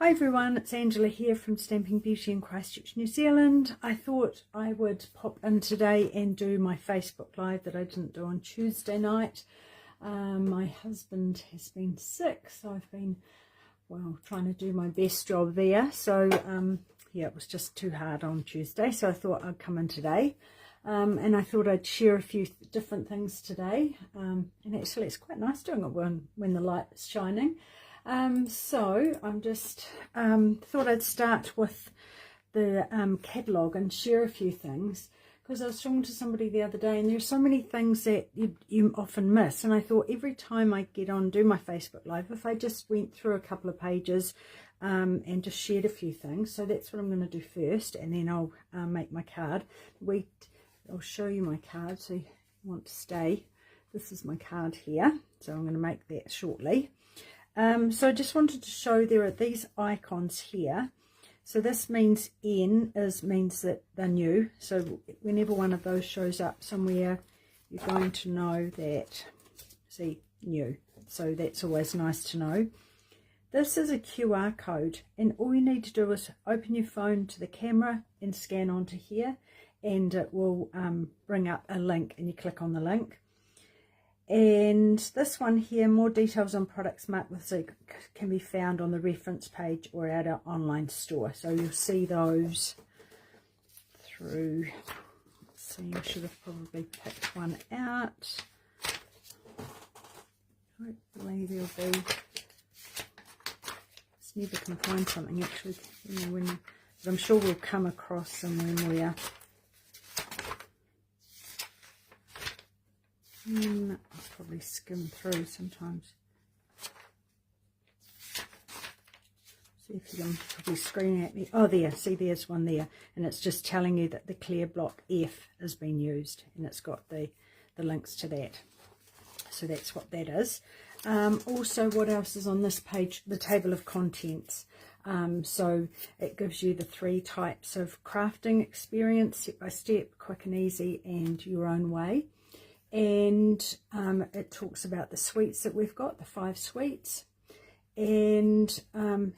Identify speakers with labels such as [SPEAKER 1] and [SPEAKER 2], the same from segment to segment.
[SPEAKER 1] Hi everyone, it's Angela here from Stamping Beauty in Christchurch, New Zealand. I thought I would pop in today and do my Facebook Live that I didn't do on Tuesday night. My husband has been sick, so I've been, well, trying to do my best job there. So, yeah, it was just too hard on Tuesday, so I thought I'd come in today. And I thought I'd share a few different things today. And actually it's quite nice doing it when the light is shining. So I'm just thought I'd start with the catalogue and share a few things, because I was talking to somebody the other day and there's so many things that you often miss, and I thought every time I get on do my Facebook Live, if I just went through a couple of pages and just shared a few things. So that's what I'm going to do first, and then I'll make my card. I'll show you my card, so you want to stay. This is my card here, so I'm going to make that shortly. So I just wanted to show there are these icons here. So this means N means that they're new. So whenever one of those shows up somewhere, you're going to know that, see, new. So that's always nice to know. This is a QR code, and all you need to do is open your phone to the camera and scan onto here, and it will bring up a link, and you click on the link. And this one here, more details on products marked with Z, can be found on the reference page or at our online store. So you'll see those through. Let's see, I should have probably picked one out. Hopefully there'll be. Just never can find something actually, you know, but I'm sure we'll come across somewhere where. I'll probably skim through sometimes. See if you can probably screen at me. Oh, there, see, there's one there, and it's just telling you that the clear block F has been used, and it's got the links to that. So that's what that is. Also, what else is on this page? The table of contents. So it gives you the 3 types of crafting experience, step by step, quick and easy, and your own way. And it talks about the suites that we've got, the 5 suites. And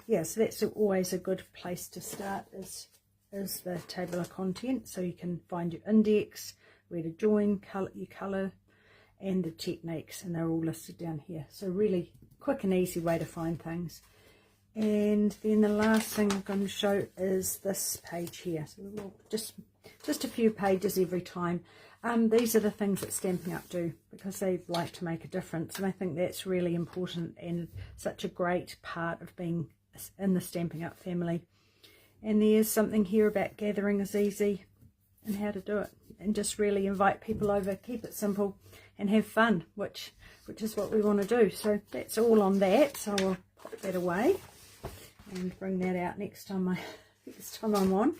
[SPEAKER 1] yeah, so that's always a good place to start, is the table of content. So you can find your index, where to join, your colour, and the techniques, and they're all listed down here. So really quick and easy way to find things. And then the last thing I'm going to show is this page here. So we'll just a few pages every time. These are the things that Stampin' Up do, because they like to make a difference, and I think that's really important and such a great part of being in the Stampin' Up family. And there's something here about gathering is easy and how to do it, and just really invite people over, keep it simple and have fun, which is what we want to do. So that's all on that, so I'll pop that away and bring that out next time I'm on.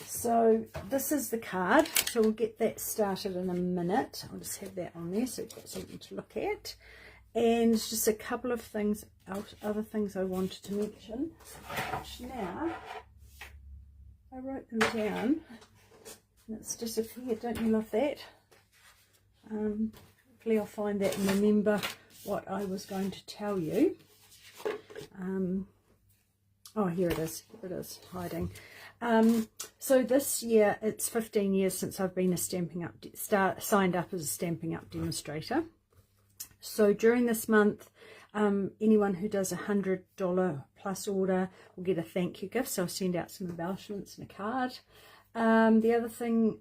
[SPEAKER 1] So this is the card, so we'll get that started in a minute. I'll just have that on there so you've got something to look at. And just a couple of things, other things I wanted to mention, which now I wrote them down and it's disappeared. Don't you love that? Hopefully I'll find that and remember what I was going to tell you. Oh, here it is. Here it is, hiding. So this year, it's 15 years since I've been signed up as a Stampin' Up demonstrator. So during this month, anyone who does $100 plus order will get a thank you gift. So I'll send out some embellishments and a card. The other thing,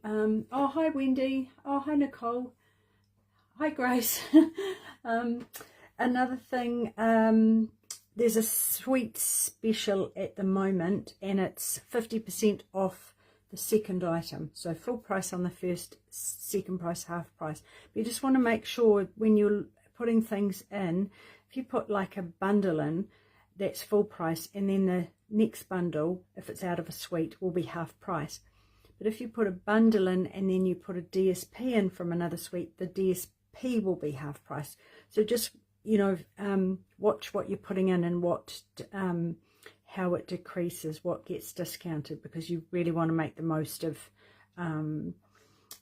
[SPEAKER 1] oh, hi Wendy. Oh, hi Nicole. Hi Grace. Another thing, there's a sweet special at the moment, and it's 50% off the second item. So full price on the first, second price, half price. But you just want to make sure when you're putting things in, if you put like a bundle in, that's full price, and then the next bundle, if it's out of a suite, will be half price. But if you put a bundle in and then you put a DSP in from another suite, the DSP will be half price. So just, you know, watch what you're putting in and what how it decreases, what gets discounted, because you really want to make the most of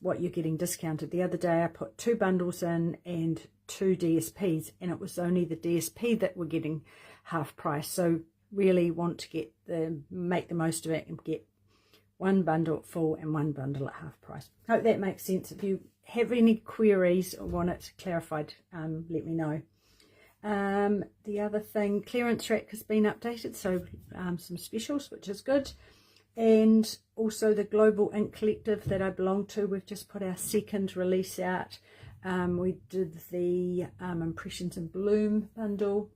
[SPEAKER 1] what you're getting discounted. The other day I put 2 bundles in and 2 DSPs, and it was only the DSP that were getting half price. So really want to make the most of it and get one bundle at full and one bundle at half price. Hope that makes sense. If you have any queries or want it clarified, let me know. The other thing, clearance rack has been updated, so some specials, which is good. And also the Global Ink Collective that I belong to, we've just put our second release out. We did the Impressions in Bloom bundle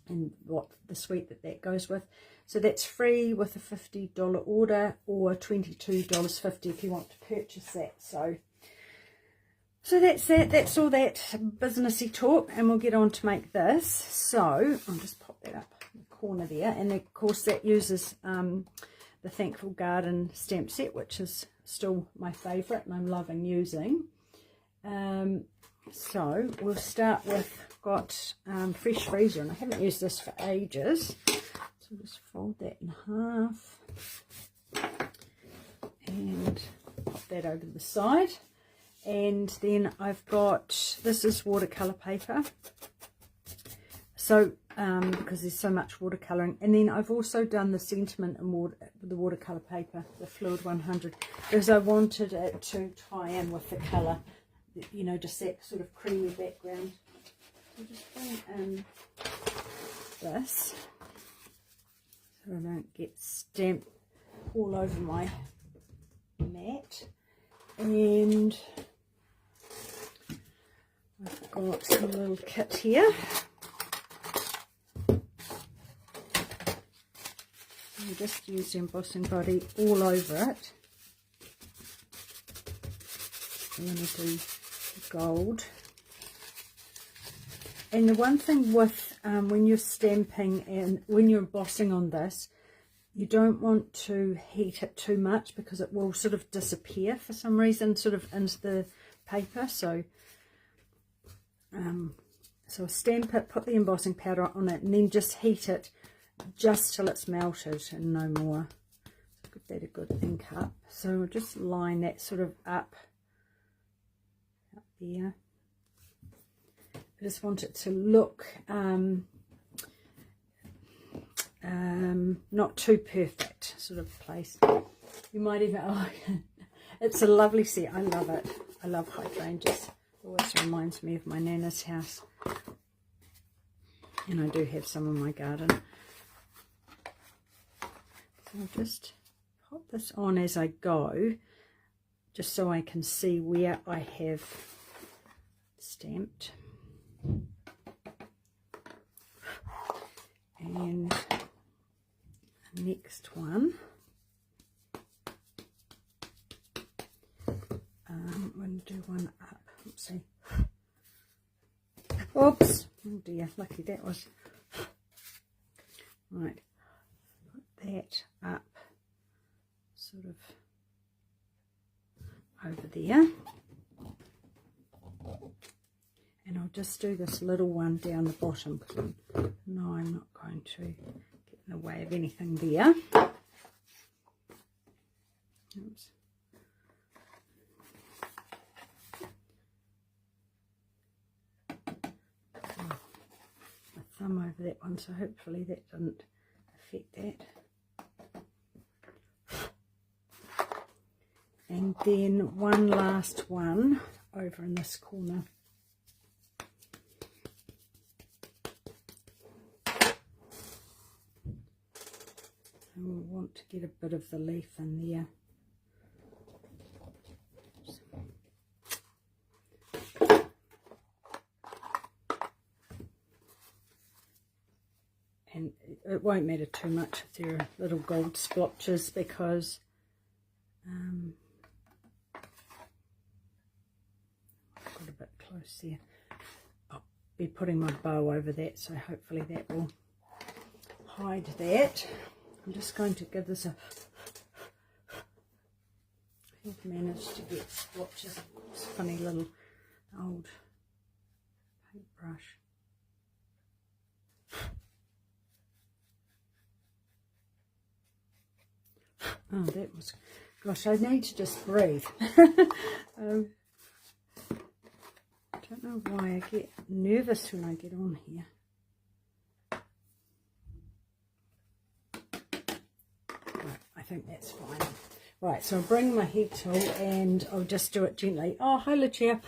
[SPEAKER 1] and what the suite that goes with. So that's free with a $50 order, or $22.50 if you want to purchase that. So that's that. That's all that businessy talk, and we'll get on to make this. So I'll just pop that up in the corner there, and of course that uses the Thankful Garden stamp set, which is still my favourite and I'm loving using. So we'll start with, got fresh freezer, and I haven't used this for ages. So just fold that in half and pop that over to the side. And then I've got, this is watercolour paper. So because there's so much watercolouring, and then I've also done the sentiment and the watercolour paper, the Fluid 100, because I wanted it to tie in with the colour, you know, just that sort of creamy background. So just bring in this so I don't get stamped all over my mat. And I've got a little kit here. I just use the embossing body all over it. I'm going to do gold. And the one thing with when you're stamping and when you're embossing on this, you don't want to heat it too much, because it will sort of disappear for some reason sort of into the paper. So so stamp it, put the embossing powder on it, and then just heat it just till it's melted and no more. So give that a good ink up. So we'll just line that sort of up there. I just want it to look not too perfect sort of place. You might even, oh, it's a lovely set. I love it. I love hydrangeas. It always reminds me of my Nana's house, and I do have some in my garden. So I'll just pop this on as I go, just so I can see where I have stamped. And the next one, I'm going to do one up. Oopsie. Oops. Oh dear, lucky that was. Right, put that up sort of over there. And I'll just do this little one down the bottom, because no, I'm not going to get in the way of anything there. Oops. Oh, my thumb over that one, so hopefully that doesn't affect that. And then one last one over in this corner. And we'll want to get a bit of the leaf in there. And it won't matter too much if there are little gold splotches, because I've got a bit close there. I'll be putting my bow over that, so hopefully that will hide that. I'm just going to give this a, I've managed to get splotches, this funny little old paintbrush. Oh, that was, gosh, I need to just breathe. I don't know why I get nervous when I get on here. think that's fine. Right, so I'll bring my heat tool and I'll just do it gently. Oh, hi Lucia.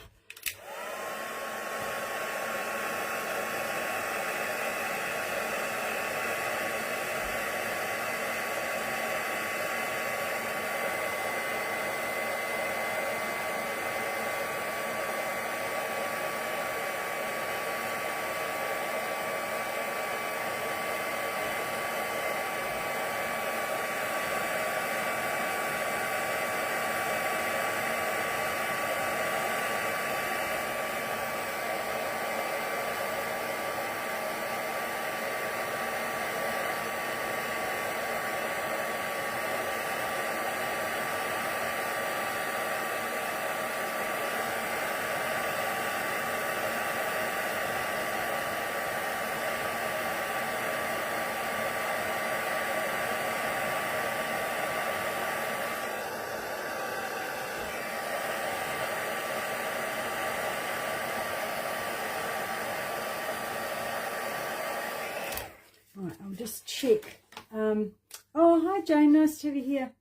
[SPEAKER 1] Right, I'll just check. Oh, hi Jane, nice to have you here.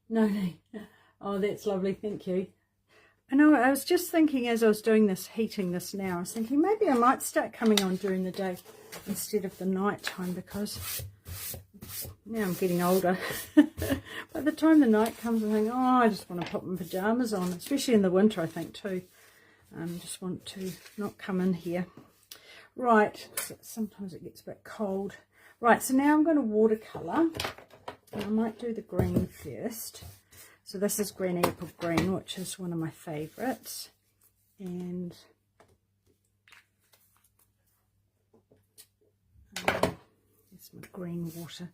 [SPEAKER 1] No. Oh, that's lovely, thank you. I know, I was just thinking as I was doing this, heating this now, I was thinking maybe I might start coming on during the day instead of the night time, because now I'm getting older. By the time the night comes, I think, oh, I just want to put my pyjamas on, especially in the winter, I think, too. Just want to not come in here. Right, sometimes it gets a bit cold. Right, so now I'm going to watercolour. And I might do the green first. So this is Green Apple Green, which is one of my favourites. And here's my green water.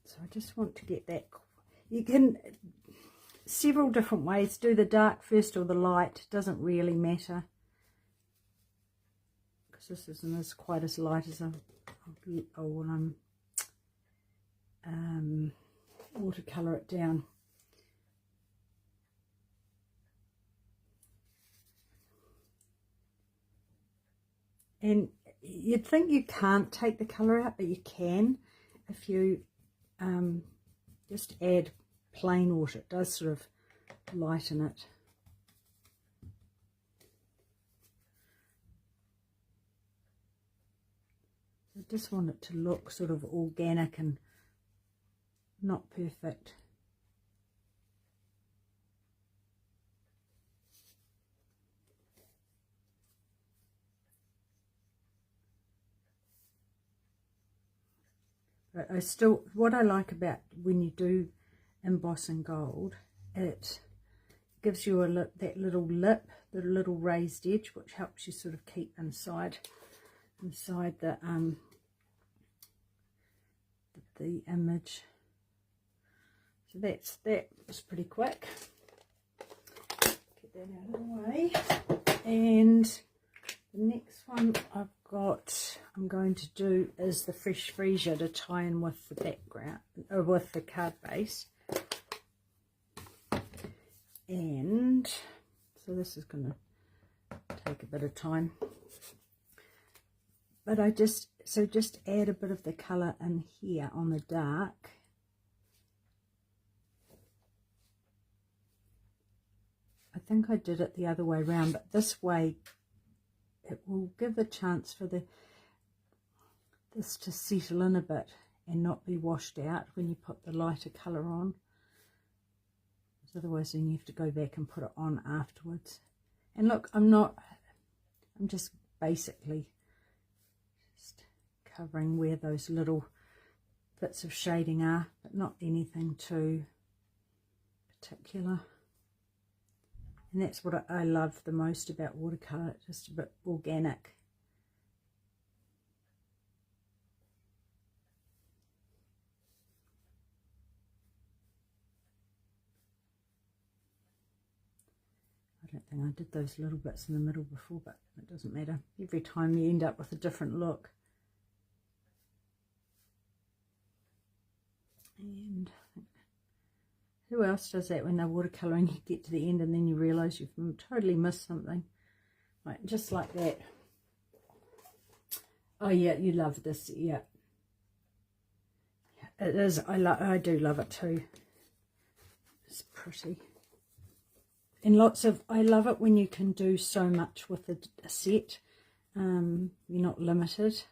[SPEAKER 1] So I just want to get that. You can, several different ways, do the dark first or the light, doesn't really matter. Because this isn't as quite as light as I'll watercolour it down. And you'd think you can't take the colour out, but you can if you just add plain water. It does sort of lighten it. I just want it to look sort of organic and not perfect. But I still, what I like about when you do emboss in gold, it gives you that little lip, the little raised edge, which helps you sort of keep inside the image. So that was pretty quick. Get that out of the way. And the next one I'm going to do is the Fresh Freesia to tie in with the background, or with the card base. And so this is going to take a bit of time. But just add a bit of the colour in here on the dark. I think I did it the other way around, but this way it will give a chance for this to settle in a bit and not be washed out when you put the lighter colour on. Otherwise then you have to go back and put it on afterwards. And look, I'm just basically just covering where those little bits of shading are, but not anything too particular. And that's what I love the most about watercolour, just a bit organic. I don't think I did those little bits in the middle before, but it doesn't matter. Every time you end up with a different look. And who else does that when they're watercolouring? You get to the end and then you realise you've totally missed something. Right, just like that. Oh yeah, you love this. Yeah, it is. I do love it too. It's pretty. And lots of, I love it when you can do so much with a set. You're not limited.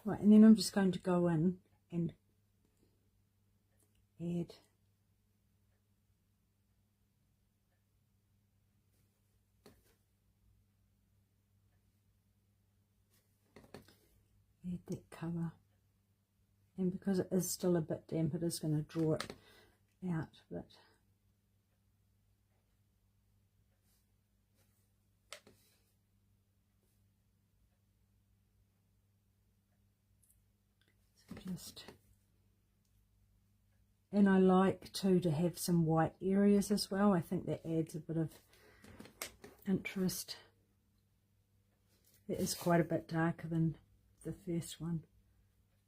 [SPEAKER 1] Right, and then I'm just going to go in and add that colour. And because it is still a bit damp, it is going to draw it out a bit. So just, and I like too to have some white areas as well. I think that adds a bit of interest. It is quite a bit darker than the first one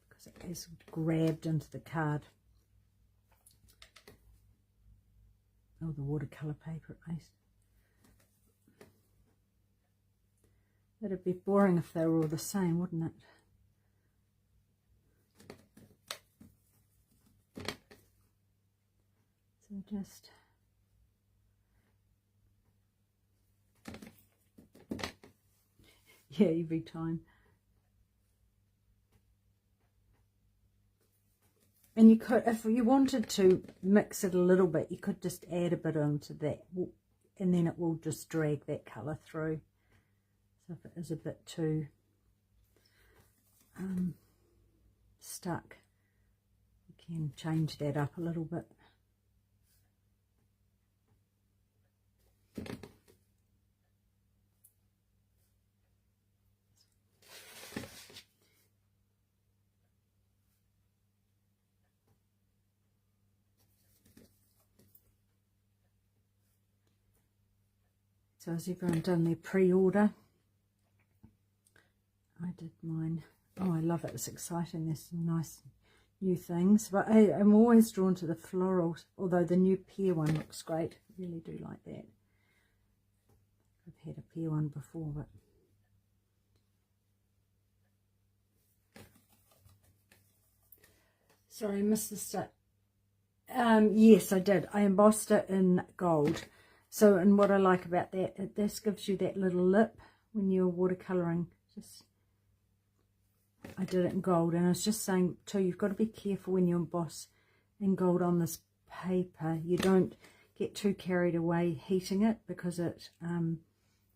[SPEAKER 1] because it has grabbed into the card. Oh, the watercolour paper at least. It'd be boring if they were all the same, wouldn't it? So just yeah, every time. And you could, if you wanted to mix it a little bit, you could just add a bit onto that, and then it will just drag that colour through. So if it is a bit too stuck, you can change that up a little bit. So has everyone done their pre-order? I did mine. Oh, I love it. It's exciting. There's some nice new things. But I'm always drawn to the florals, although the new pear one looks great. I really do like that. I've had a pear one before, but sorry, I missed the step. Yes, I did. I embossed it in gold. So, and what I like about that, this gives you that little lip when you're watercolouring. Just, I did it in gold, and I was just saying too, you've got to be careful when you emboss in gold on this paper. You don't get too carried away heating it, because it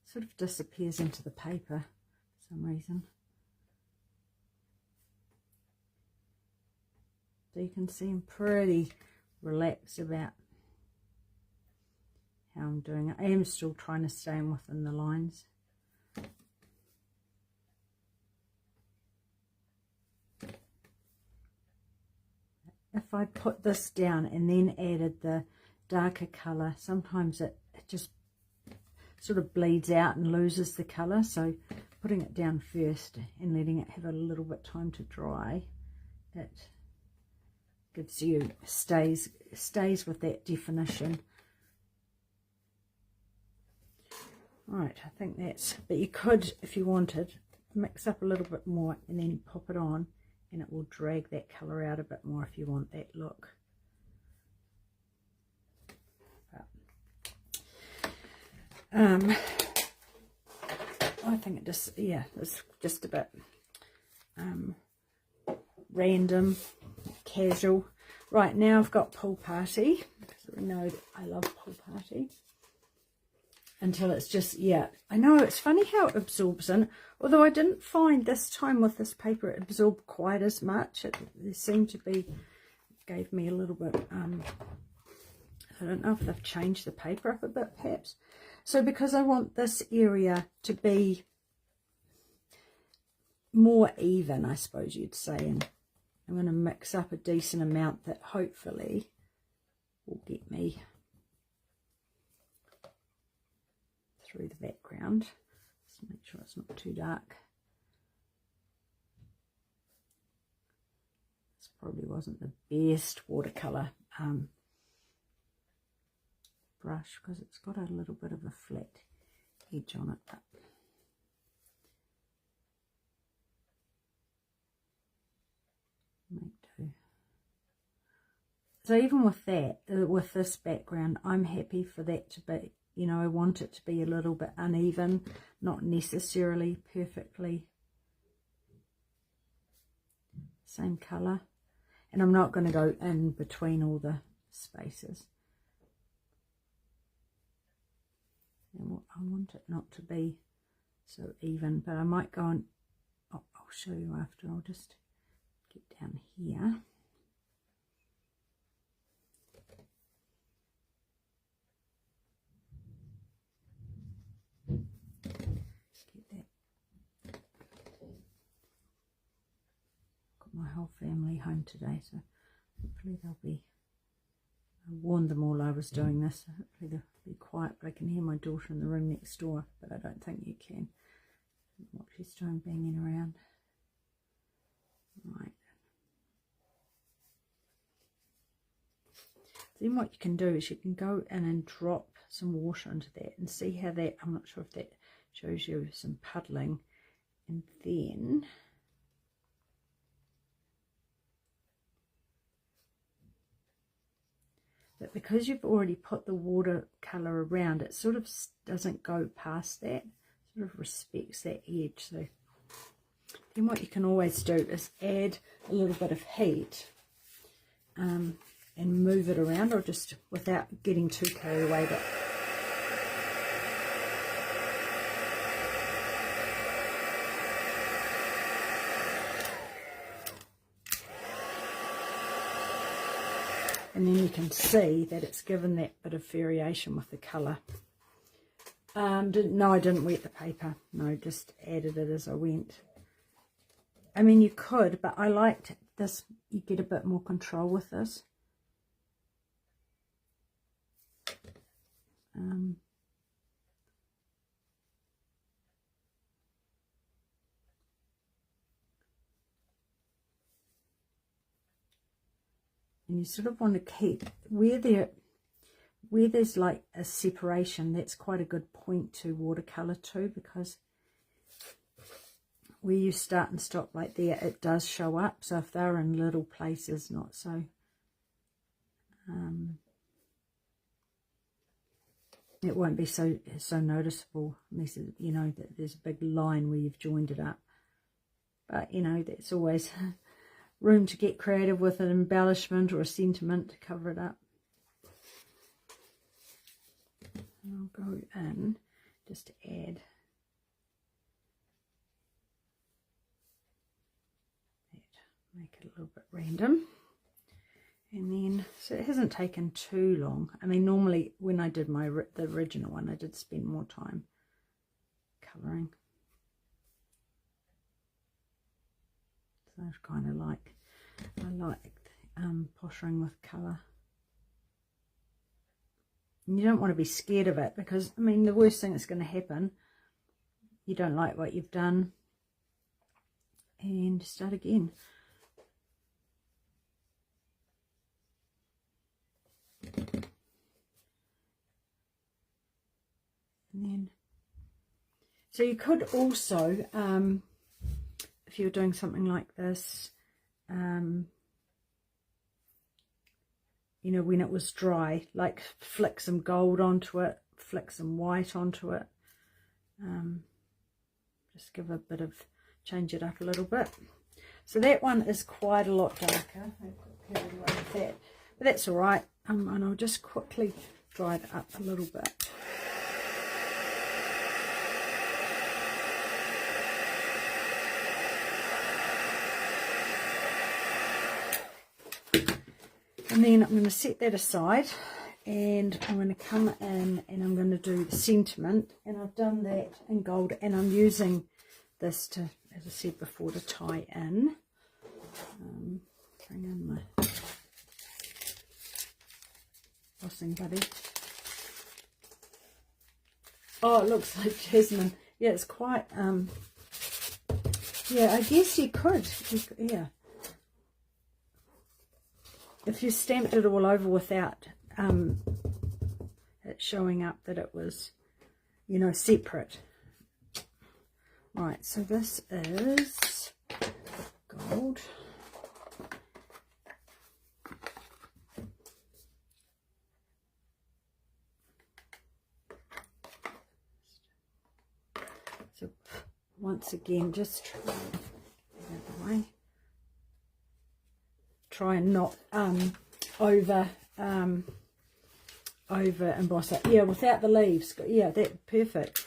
[SPEAKER 1] sort of disappears into the paper for some reason. So you can see I'm pretty relaxed about how I'm doing it. I am still trying to stay within the lines. If I put this down and then added the darker colour, sometimes it just sort of bleeds out and loses the colour. So putting it down first and letting it have a little bit time to dry, it gives you, stays with that definition. Right, I think that's, but you could, if you wanted, mix up a little bit more and then pop it on, and it will drag that colour out a bit more if you want that look. I think it just, yeah, it's just a bit random, casual. Right, now I've got Pool Party, because we know that I love Pool Party. Until it's just, yeah, I know, it's funny how it absorbs in, although I didn't find this time with this paper it absorbed quite as much. It seemed to be, gave me a little bit, I don't know if they've changed the paper up a bit perhaps. So because I want this area to be more even, I suppose you'd say, and I'm going to mix up a decent amount that hopefully will get me through the background. Just make sure it's not too dark. This probably wasn't the best watercolour brush, because it's got a little bit of a flat edge on it. But So even with that, with this background, I'm happy for that to be, you know, I want it to be a little bit uneven, not necessarily perfectly same colour. And I'm not going to go in between all the spaces. And I want it not to be so even, but I might go and I'll show you after. I'll just get down here. My whole family home today, so hopefully they'll be, I warned them all I was doing this, so hopefully they'll be quiet, but I can hear my daughter in the room next door, but I don't think you can. What she's doing, banging around. Right. Then what you can do is you can go in and drop some water into that and see how that, I'm not sure if that shows you some puddling, and then but because you've already put the watercolour around, it sort of doesn't go past that, sort of respects that edge. So then what you can always do is add a little bit of heat and move it around, or just without getting too carried away. But and then you can see that it's given that bit of variation with the colour. No, I didn't wet the paper. No, just added it as I went. I mean, you could, but I liked this. You get a bit more control with this. And you sort of want to keep where there's like a separation. That's quite a good point to watercolor too, because where you start and stop like there, it does show up. So if they're in little places, not so it won't be so noticeable, unless you know that there's a big line where you've joined it up. But you know, that's always room to get creative with an embellishment or a sentiment to cover it up. And I'll go in just to add that, make it a little bit random. And then, so it hasn't taken too long. I mean, normally when I did the original one, I did spend more time colouring. So I kind of like, I like pottering with colour. And you don't want to be scared of it, because, I mean, the worst thing that's going to happen, you don't like what you've done, and start again. And then, so you could also, if you're doing something like this, you know, when it was dry, like flick some gold onto it, flick some white onto it, just give a bit of, change it up a little bit. So that one is quite a lot darker. I got carried away with that, but that's all right. And I'll just quickly dry it up a little bit. And then I'm going to set that aside, and I'm going to come in and I'm going to do the sentiment, and I've done that in gold, and I'm using this to, as I said before, to tie in. Bring in my bossing buddy. Oh, it looks like jasmine. Yeah, it's quite, yeah, I guess you could, yeah. If you stamped it all over without it showing up that it was, you know, separate. Right, so this is gold. once again, just try, get out of the way. Try and not over emboss it. Yeah, without the leaves. Yeah, that's perfect.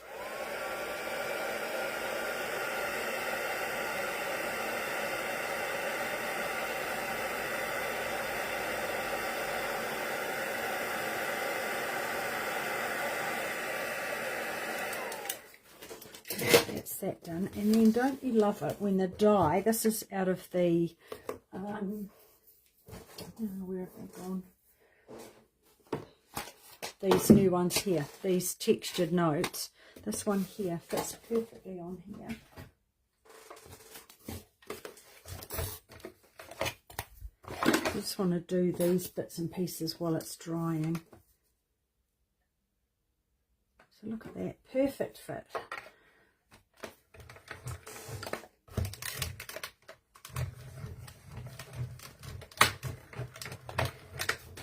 [SPEAKER 1] That's that done. And then don't you love it when the die, this is out of the where have they gone? These new ones here, these textured notes. This one here fits perfectly on here. Just want to do these bits and pieces while it's drying. So look at that, perfect fit.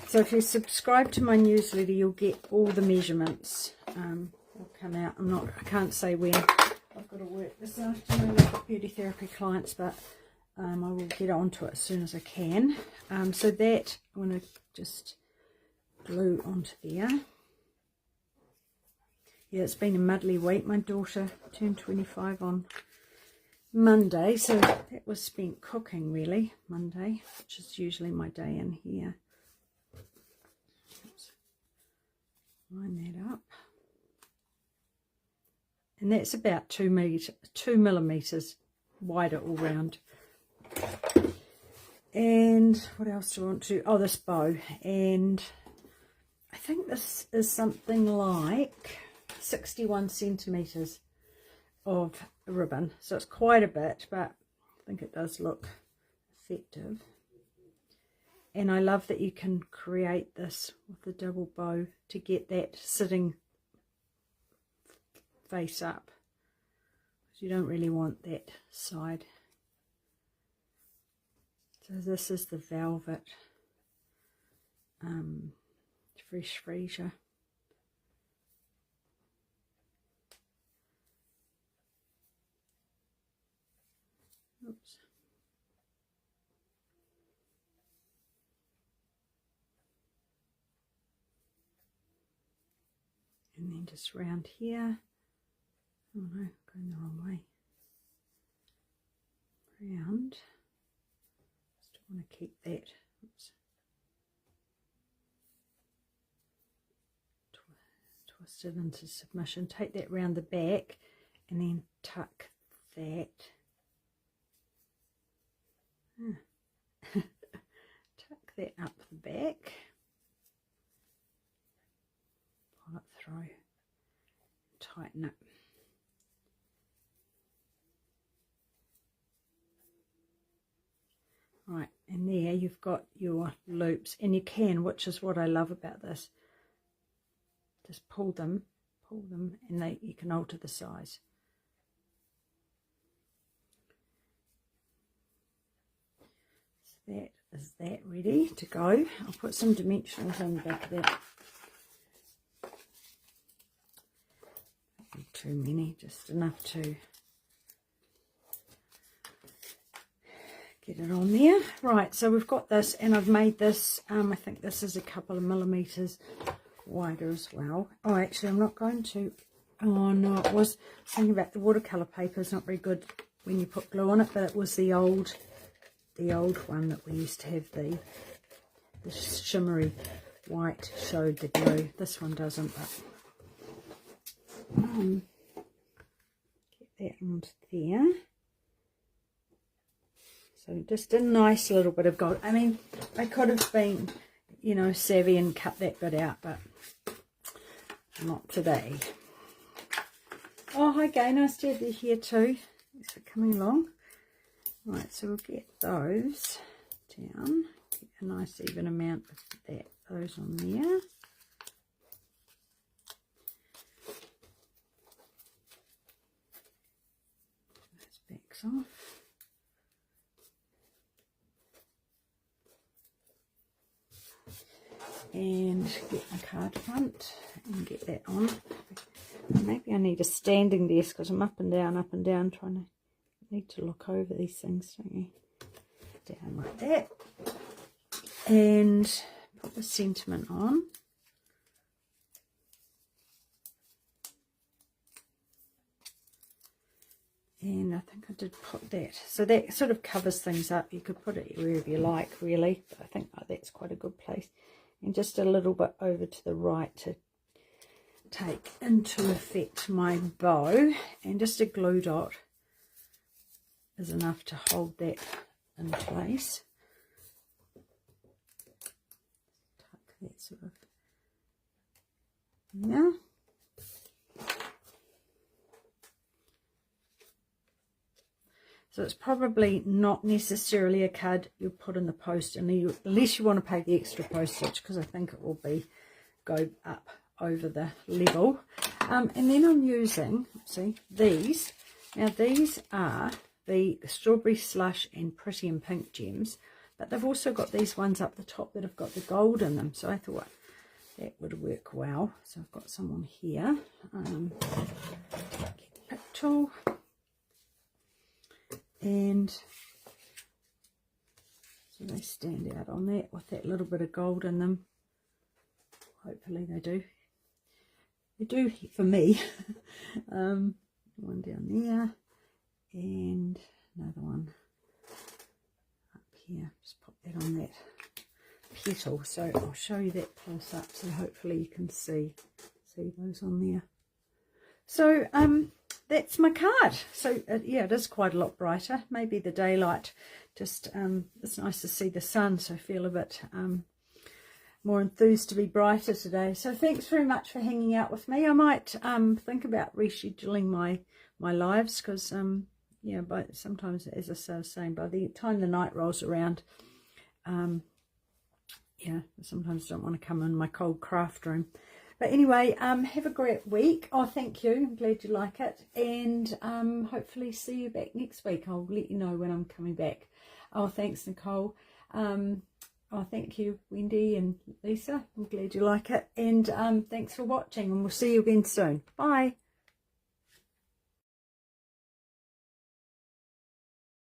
[SPEAKER 1] So if you subscribe to my newsletter, you'll get all the measurements. Will come out. I can't say when. I've got to work this afternoon. I've got beauty therapy clients, but I will get onto it as soon as I can. So that I'm going to just glue onto there. Yeah, it's been a muddly week. My daughter turned 25 on Monday, so that was spent cooking really, Monday, which is usually my day in here. Line that up, and that's about 2 millimeters wider all round. And what else do I want to? Oh, this bow, and I think this is something like 61 centimeters of ribbon, so it's quite a bit, but I think it does look effective. And I love that you can create this with the double bow to get that sitting face up. You don't really want that side. So this is the velvet fresh freesia. Oops. And then just round here. Oh no, going the wrong way. Round. Still want to keep that. Oops. Twist it into submission. Take that round the back and then tuck that. Tuck that up the back. Pull it through. Tighten it. Right, and there you've got your loops, and you can, which is what I love about this, just pull them, and you can alter the size. So that is that ready to go. I'll put some dimensionals on the back of that. Not too many, just enough to get it on there. Right, so we've got this, and I've made this, I think this is a couple of millimeters wider as well. Oh, actually, I'm not going to, oh no, it was thinking about the watercolor paper is not very good when you put glue on it, but it was the old one that we used to have, the shimmery white showed the glue. This one doesn't, but get that onto there. So just a nice little bit of gold. I mean, I could have been, you know, savvy and cut that bit out, but not today. Oh, hi Gay, nice to have you here too. Thanks for coming along. Right, so we'll get those down. Get a nice even amount of those on there. Those backs off. And get my card front and get that on. Maybe I need a standing desk because I'm up and down, trying to, need to look over these things, don't you? Down like that. And put the sentiment on. And I think I did put that. So that sort of covers things up. You could put it wherever you like, really. But I think that's quite a good place. And just a little bit over to the right to take into effect my bow. And just a glue dot is enough to hold that in place. Tuck that sort of, yeah. So it's probably not necessarily a card you'll put in the post unless you want to pay the extra postage, because I think it will go up over the level. And then I'm using, see, these. Now these are the Strawberry Slush and Pretty and Pink gems, but they've also got these ones up the top that have got the gold in them. So I thought that would work well. So I've got some on here. Get the pick tool. And so they stand out on that with that little bit of gold in them. Hopefully they do. They do for me. One down there and another one up here. Just pop that on that petal. So I'll show you that close up so hopefully you can see those on there. So that's my card. So yeah, it is quite a lot brighter. Maybe the daylight just it's nice to see the sun, so I feel a bit more enthused to be brighter today. So thanks very much for hanging out with me. I might think about rescheduling my lives, because yeah, but sometimes, as I was saying, by the time the night rolls around, yeah, sometimes I don't want to come in my cold craft room. But anyway, have a great week. Oh, thank you. I'm glad you like it. And hopefully see you back next week. I'll let you know when I'm coming back. Oh, thanks, Nicole. Oh, thank you, Wendy and Lisa. I'm glad you like it. And thanks for watching. And we'll see you again soon. Bye.